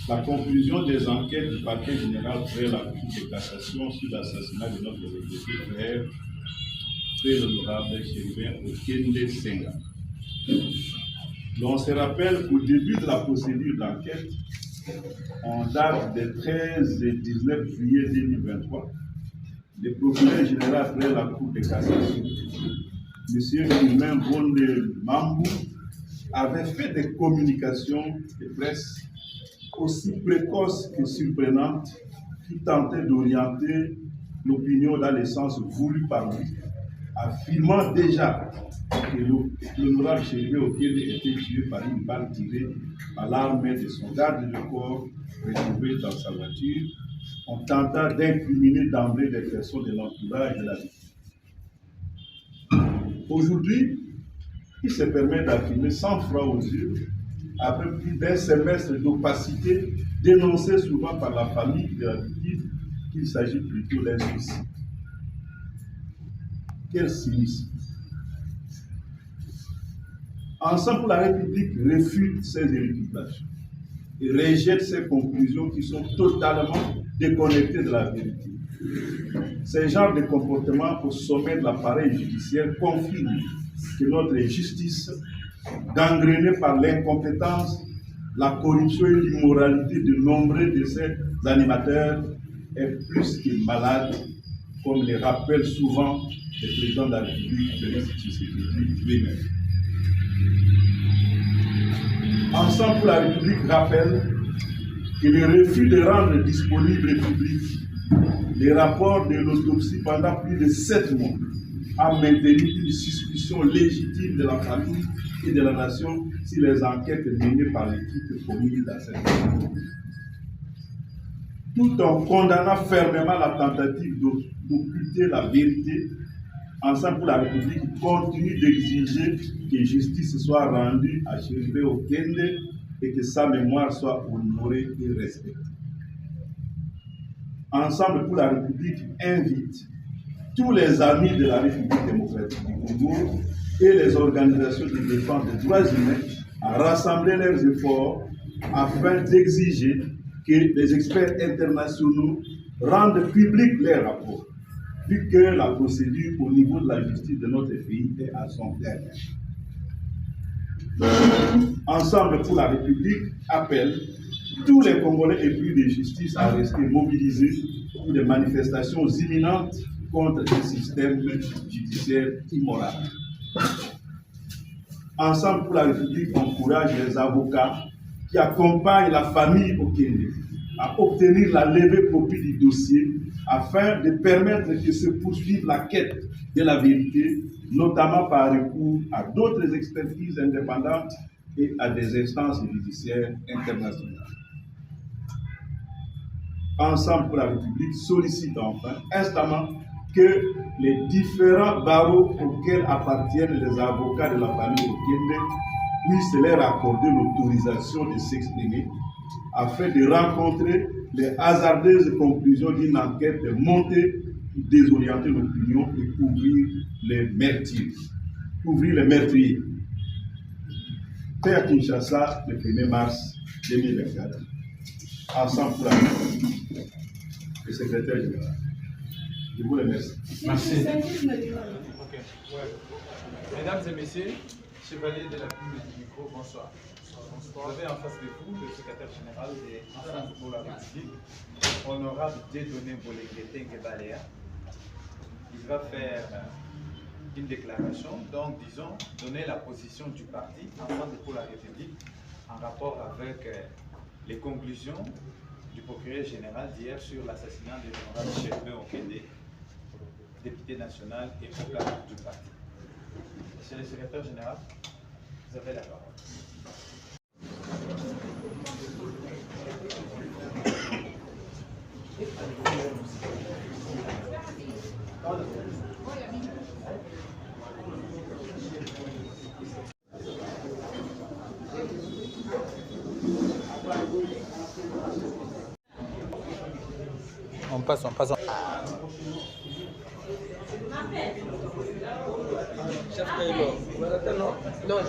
la conclusion des enquêtes du parquet général près la Cour de cassation sur l'assassinat de notre regretté frère, très honorable Chérubin Okende Senga. On se rappelle qu'au début de la procédure d'enquête, en date des 13 et 19 juillet 2023, le procureur général près la Cour de cassation, M. Firmin Bonde Mambou, avait fait des communications de presse aussi précoces que surprenantes qui tentaient d'orienter l'opinion dans le sens voulu par lui, affirmant déjà que l'honorable Chérubin Okende était tué par une balle tirée à l'arme de son garde de corps retrouvé dans sa voiture, en tentant d'incriminer d'emblée des personnes de l'entourage de la victime. Aujourd'hui, il se permet d'affirmer sans froid aux yeux, après plus d'un semestre d'opacité dénoncé souvent par la famille de la victime, qu'il s'agit plutôt d'un suicide. Quel cynisme! Ensemble pour la République réfute ces élucubrations et rejette ces conclusions qui sont totalement déconnectées de la vérité. Ces genres de comportements au sommet de l'appareil judiciaire confirment que notre justice, gangrénée par l'incompétence, la corruption et l'immoralité de nombreux de ses animateurs, est plus que malade, comme le rappelle souvent le président de la République, Félix Tshisekedi lui-même. Ensemble pour la République rappelle que le refus de rendre disponible et public les rapports de l'autopsie pendant plus de 7 mois a maintenu une suspicion légitime de la famille et de la nation sur les enquêtes menées par l'équipe commune dans cette région. Tout en condamnant fermement la tentative d'occulter la vérité, Ensemble pour la République continue d'exiger que justice soit rendue à Chérubin Okende et que sa mémoire soit honorée et respectée. Ensemble pour la République invite tous les amis de la République démocratique du Congo et les organisations de défense des droits humains à rassembler leurs efforts afin d'exiger que les experts internationaux rendent publics leurs rapports, vu que la procédure au niveau de la justice de notre pays est à son terme. Ensemble pour la République appelle tous les Congolais épris de justice à rester mobilisés pour des manifestations imminentes contre un système judiciaire immoral. Ensemble pour la République encourage les avocats qui accompagnent la famille Okende à obtenir la levée copie du dossier afin de permettre que se poursuive la quête de la vérité, notamment par recours à d'autres expertises indépendantes et à des instances judiciaires internationales. Ensemble pour la République sollicite enfin instamment que les différents barreaux auxquels appartiennent les avocats de la famille Okende puissent leur accorder l'autorisation de s'exprimer afin de rencontrer les hasardeuses conclusions d'une enquête montée pour désorienter l'opinion et couvrir les meurtriers. Fait à Kinshasa le 1er mars 2024. Ensemble pour la République, le secrétaire général. Je vous remercie. Merci. Okay. Ouais. Mesdames et messieurs, chevaliers de la plume du micro, bonsoir. Vous avez en face de vous le secrétaire général de Ensemble pour la République, honorable Dieudonné Bolengue Balea. Il va faire une déclaration, donc disons, donner la position du parti Ensemble pour la République en rapport avec les conclusions du procureur général d'hier sur l'assassinat de l'honorable Chérubin Okende, député national et proclameur du parti. Monsieur le secrétaire général, vous avez la parole. On passe. Chef Taylor, non,